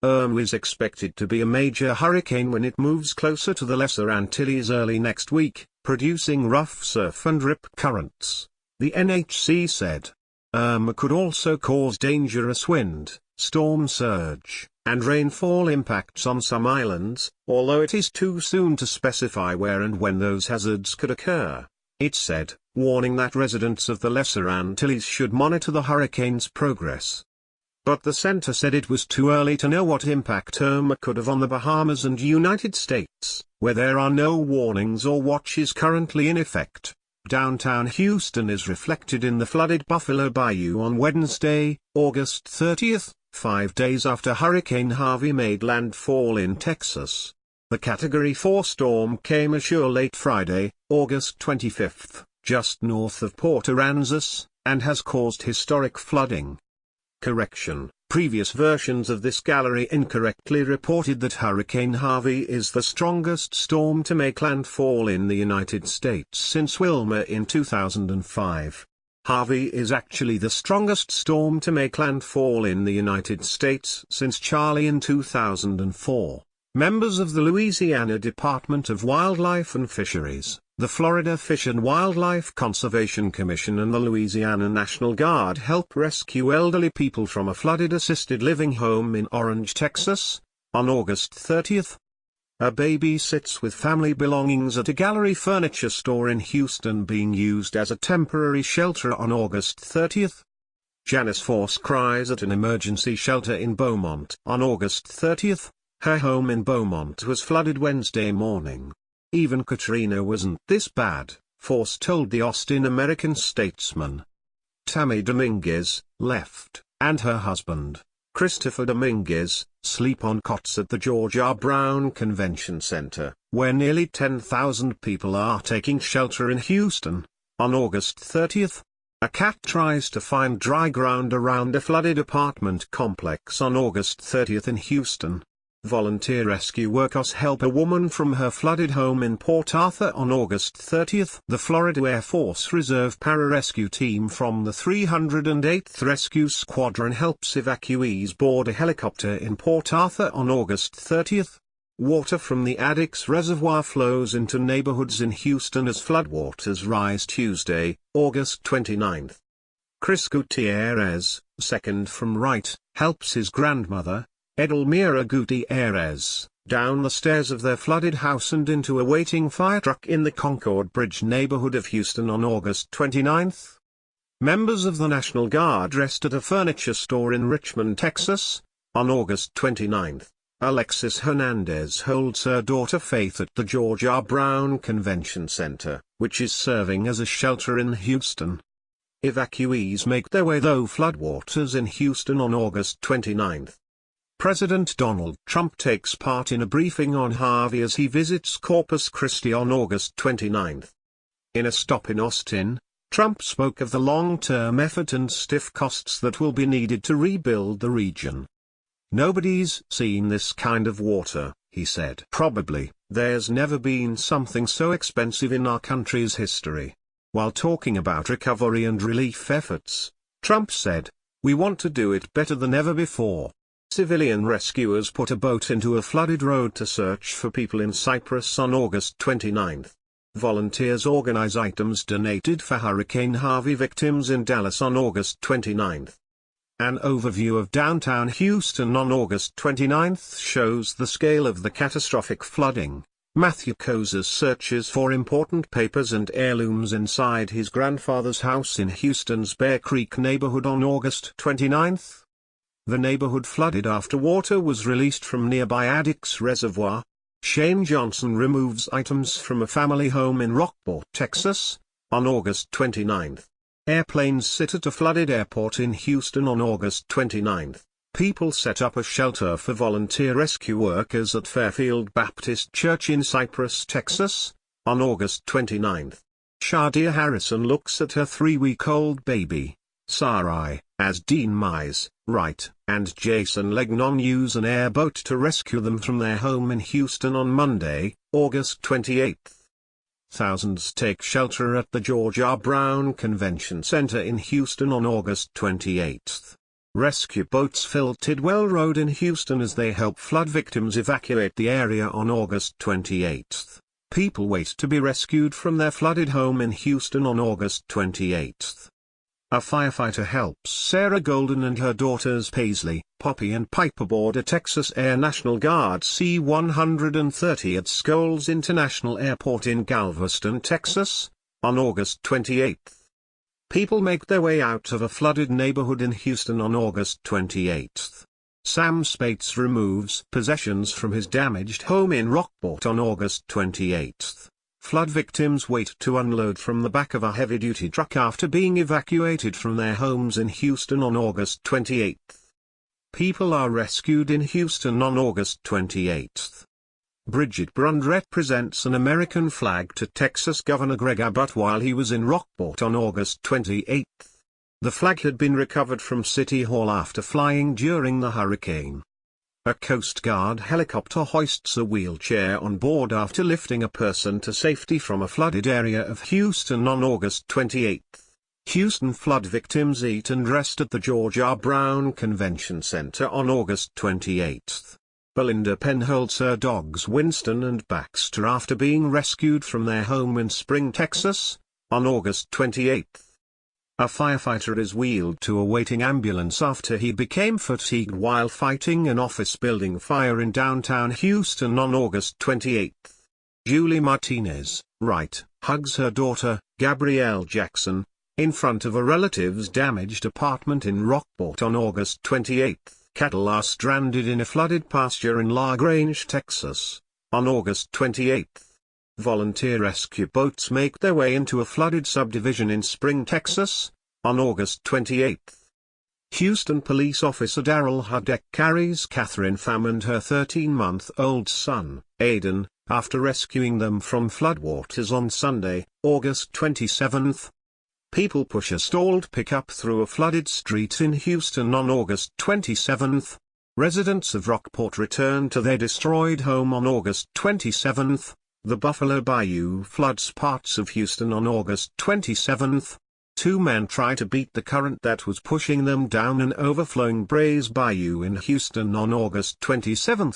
Irma is expected to be a major hurricane when it moves closer to the Lesser Antilles early next week, producing rough surf and rip currents, the NHC said. Irma could also cause dangerous wind, storm surge, and rainfall impacts on some islands, although it is too soon to specify where and when those hazards could occur, it said, warning that residents of the Lesser Antilles should monitor the hurricane's progress. But the center said it was too early to know what impact Irma could have on the Bahamas and United States, where there are no warnings or watches currently in effect. Downtown Houston is reflected in the flooded Buffalo Bayou on Wednesday, August 30, 5 days after Hurricane Harvey made landfall in Texas. The Category 4 storm came ashore late Friday, August 25, just north of Port Aransas, and has caused historic flooding. Correction: previous versions of this gallery incorrectly reported that Hurricane Harvey is the strongest storm to make landfall in the United States since Wilma in 2005. Harvey is actually the strongest storm to make landfall in the United States since Charley in 2004. Members of the Louisiana Department of Wildlife and Fisheries, the Florida Fish and Wildlife Conservation Commission and the Louisiana National Guard help rescue elderly people from a flooded assisted living home in Orange, Texas, on August 30. A baby sits with family belongings at a gallery furniture store in Houston being used as a temporary shelter on August 30. Janice Force cries at an emergency shelter in Beaumont on August 30. Her home in Beaumont was flooded Wednesday morning. Even Katrina wasn't this bad, Force told the Austin American-Statesman. Tammy Dominguez, left, and her husband, Christopher Dominguez, sleep on cots at the George R. Brown Convention Center, where nearly 10,000 people are taking shelter in Houston. On August 30, a cat tries to find dry ground around a flooded apartment complex on August 30 in Houston. Volunteer rescue workers help a woman from her flooded home in Port Arthur on August 30. The Florida Air Force Reserve pararescue team from the 308th Rescue Squadron helps evacuees board a helicopter in Port Arthur on August 30. Water from the Addicks Reservoir flows into neighborhoods in Houston as floodwaters rise Tuesday, August 29. Chris Gutierrez, second from right, helps his grandmother, Edelmira Gutierrez, down the stairs of their flooded house and into a waiting fire truck in the Concord Bridge neighborhood of Houston on August 29. Members of the National Guard rest at a furniture store in Richmond, Texas, on August 29. Alexis Hernandez holds her daughter Faith at the George R. Brown Convention Center, which is serving as a shelter in Houston. Evacuees make their way through floodwaters in Houston on August 29. President Donald Trump takes part in a briefing on Harvey as he visits Corpus Christi on August 29. In a stop in Austin, Trump spoke of the long-term effort and stiff costs that will be needed to rebuild the region. "Nobody's seen this kind of water," he said. "Probably, there's never been something so expensive in our country's history." While talking about recovery and relief efforts, Trump said, "We want to do it better than ever before." Civilian rescuers put a boat into a flooded road to search for people in Cyprus on August 29. Volunteers organize items donated for Hurricane Harvey victims in Dallas on August 29. An overview of downtown Houston on August 29 shows the scale of the catastrophic flooding. Matthew Kozas searches for important papers and heirlooms inside his grandfather's house in Houston's Bear Creek neighborhood on August 29. The neighborhood flooded after water was released from nearby Addicks Reservoir. Shane Johnson removes items from a family home in Rockport, Texas, on August 29. Airplanes sit at a flooded airport in Houston on August 29. People set up a shelter for volunteer rescue workers at Fairfield Baptist Church in Cypress, Texas, on August 29. Shadia Harrison looks at her 3-week-old baby, Sarai, as Dean Mize, Wright, and Jason Legnon use an airboat to rescue them from their home in Houston on Monday, August 28. Thousands take shelter at the George R. Brown Convention Center in Houston on August 28. Rescue boats filled Tidwell Road in Houston as they help flood victims evacuate the area on August 28. People wait to be rescued from their flooded home in Houston on August 28. A firefighter helps Sarah Golden and her daughters Paisley, Poppy and Piper board a Texas Air National Guard C-130 at Scholes International Airport in Galveston, Texas, on August 28. People make their way out of a flooded neighborhood in Houston on August 28. Sam Spates removes possessions from his damaged home in Rockport on August 28. Flood victims wait to unload from the back of a heavy-duty truck after being evacuated from their homes in Houston on August 28. People are rescued in Houston on August 28. Bridget Brundrett presents an American flag to Texas Governor Greg Abbott while he was in Rockport on August 28. The flag had been recovered from City Hall after flying during the hurricane. A Coast Guard helicopter hoists a wheelchair on board after lifting a person to safety from a flooded area of Houston on August 28. Houston flood victims eat and rest at the George R. Brown Convention Center on August 28. Belinda Penn holds her dogs Winston and Baxter after being rescued from their home in Spring, Texas, on August 28. A firefighter is wheeled to a waiting ambulance after he became fatigued while fighting an office building fire in downtown Houston on August 28. Julie Martinez, Wright, hugs her daughter, Gabrielle Jackson, in front of a relative's damaged apartment in Rockport on August 28. Cattle are stranded in a flooded pasture in La Grange, Texas, on August 28. Volunteer rescue boats make their way into a flooded subdivision in Spring, Texas, on August 28. Houston police officer Darrell Hudek carries Catherine Pham and her 13-month-old son, Aiden, after rescuing them from floodwaters on Sunday, August 27. People push a stalled pickup through a flooded street in Houston on August 27. Residents of Rockport return to their destroyed home on August 27. The Buffalo Bayou floods parts of Houston on August 27. Two men try to beat the current that was pushing them down an overflowing Brays Bayou in Houston on August 27.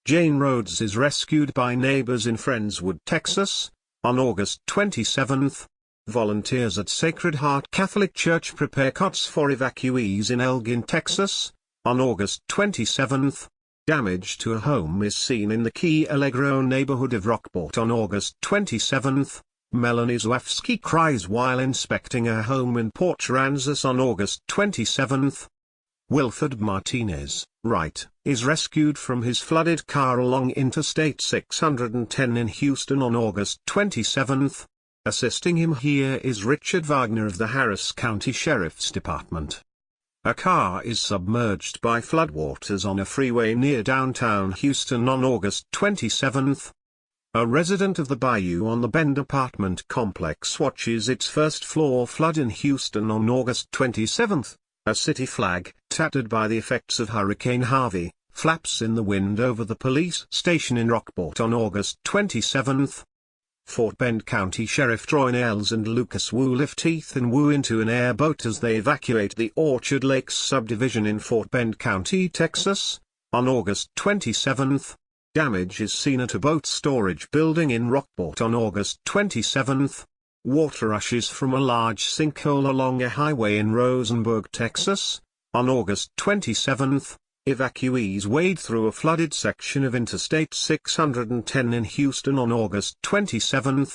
Jane Rhodes is rescued by neighbors in Friendswood, Texas, on August 27. Volunteers at Sacred Heart Catholic Church prepare cots for evacuees in Elgin, Texas, on August 27. Damage to a home is seen in the Key Allegro neighborhood of Rockport on August 27. Melanie Zwafsky cries while inspecting her home in Port Aransas on August 27. Wilford Martinez, Wright, is rescued from his flooded car along Interstate 610 in Houston on August 27. Assisting him here is Richard Wagner of the Harris County Sheriff's Department. A car is submerged by floodwaters on a freeway near downtown Houston on August 27. A resident of the Bayou on the Bend apartment complex watches its first floor flood in Houston on August 27. A city flag, tattered by the effects of Hurricane Harvey, flaps in the wind over the police station in Rockport on August 27. Fort Bend County Sheriff Troy Nels and Lucas Wu lift Ethan Wu into an airboat as they evacuate the Orchard Lakes subdivision in Fort Bend County, Texas, on August 27. Damage is seen at a boat storage building in Rockport on August 27. Water rushes from a large sinkhole along a highway in Rosenberg, Texas, on August 27. Evacuees wade through a flooded section of Interstate 610 in Houston on August 27.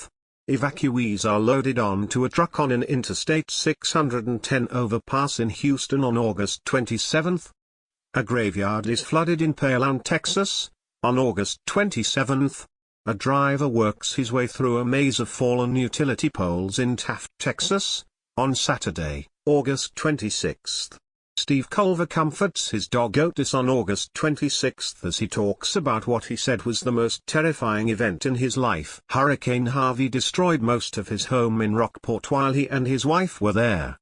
Evacuees are loaded onto a truck on an Interstate 610 overpass in Houston on August 27. A graveyard is flooded in Pearland, Texas, on August 27. A driver works his way through a maze of fallen utility poles in Taft, Texas, on Saturday, August 26. Steve Culver comforts his dog Otis on August 26 as he talks about what he said was the most terrifying event in his life. Hurricane Harvey destroyed most of his home in Rockport while he and his wife were there.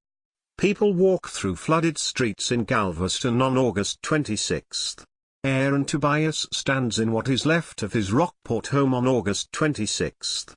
People walk through flooded streets in Galveston on August 26. Aaron Tobias stands in what is left of his Rockport home on August 26.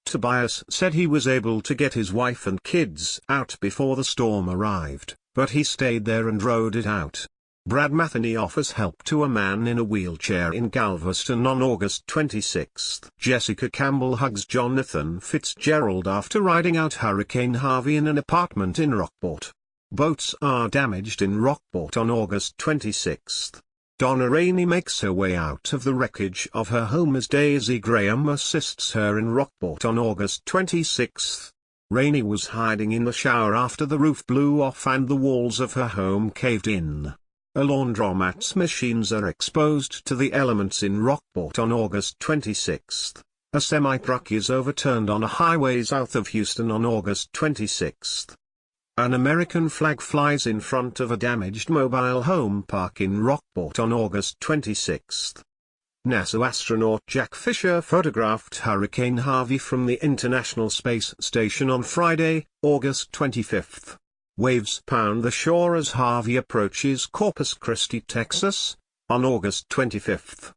Tobias said he was able to get his wife and kids out before the storm arrived, but he stayed there and rode it out. Brad Matheny offers help to a man in a wheelchair in Galveston on August 26. Jessica Campbell hugs Jonathan Fitzgerald after riding out Hurricane Harvey in an apartment in Rockport. Boats are damaged in Rockport on August 26. Donna Rainey makes her way out of the wreckage of her home as Daisy Graham assists her in Rockport on August 26. Rainey was hiding in the shower after the roof blew off and the walls of her home caved in. A laundromat's machines are exposed to the elements in Rockport on August 26. A semi-truck is overturned on a highway south of Houston on August 26. An American flag flies in front of a damaged mobile home park in Rockport on August 26. NASA astronaut Jack Fisher photographed Hurricane Harvey from the International Space Station on Friday, August 25. Waves pound the shore as Harvey approaches Corpus Christi, Texas, on August 25.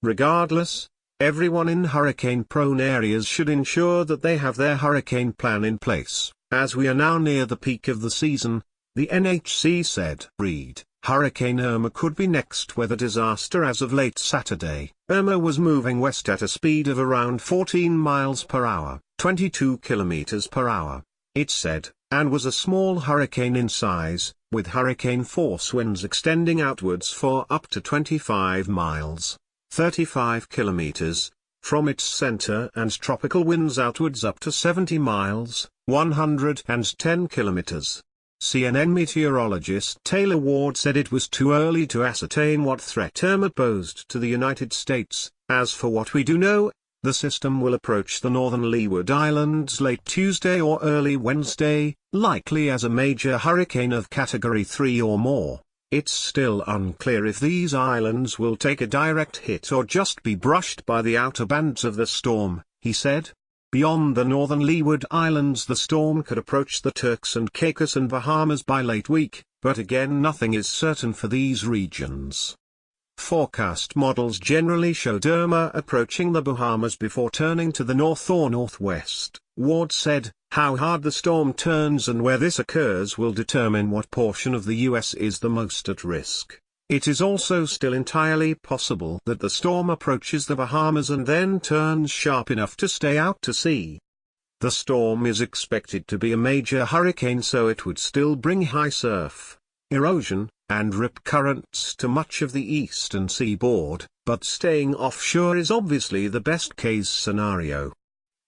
Regardless, everyone in hurricane-prone areas should ensure that they have their hurricane plan in place, as we are now near the peak of the season, the NHC said. Read, Hurricane Irma could be next weather disaster as of late Saturday. Irma was moving west at a speed of around 14 miles per hour, 22 kilometers per hour, it said, and was a small hurricane in size, with hurricane force winds extending outwards for up to 25 miles, 35 kilometers, from its center and tropical winds outwards up to 70 miles, 110 kilometers. CNN meteorologist Taylor Ward said it was too early to ascertain what threat Irma posed to the United States. As for what we do know, the system will approach the northern Leeward Islands late Tuesday or early Wednesday, likely as a major hurricane of Category 3 or more. It's still unclear if these islands will take a direct hit or just be brushed by the outer bands of the storm, he said. Beyond the northern Leeward Islands, the storm could approach the Turks and Caicos and Bahamas by late week, but again nothing is certain for these regions. Forecast models generally showed Irma approaching the Bahamas before turning to the north or northwest, Ward said. How hard the storm turns and where this occurs will determine what portion of the U.S. is the most at risk. It is also still entirely possible that the storm approaches the Bahamas and then turns sharp enough to stay out to sea. The storm is expected to be a major hurricane, so it would still bring high surf, erosion, and rip currents to much of the eastern seaboard, but staying offshore is obviously the best-case scenario.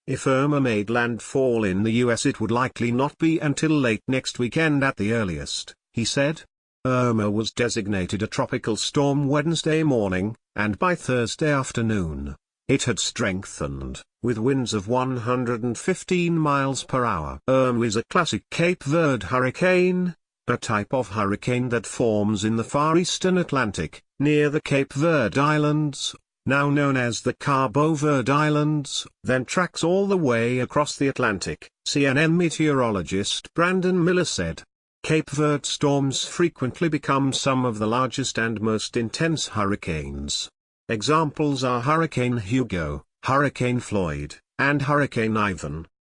If Irma made landfall in the U.S., it would likely not be until late next weekend at the earliest, he said. Irma was designated a tropical storm Wednesday morning, and by Thursday afternoon, it had strengthened, with winds of 115 miles per hour. Irma is a classic Cape Verde hurricane, a type of hurricane that forms in the far eastern Atlantic, near the Cape Verde Islands, now known as the Cabo Verde Islands, then tracks all the way across the Atlantic, CNN meteorologist Brandon Miller said. Cape Verde storms frequently become some of the largest and most intense hurricanes. Examples are Hurricane Hugo, Hurricane Floyd, and Hurricane Ivan.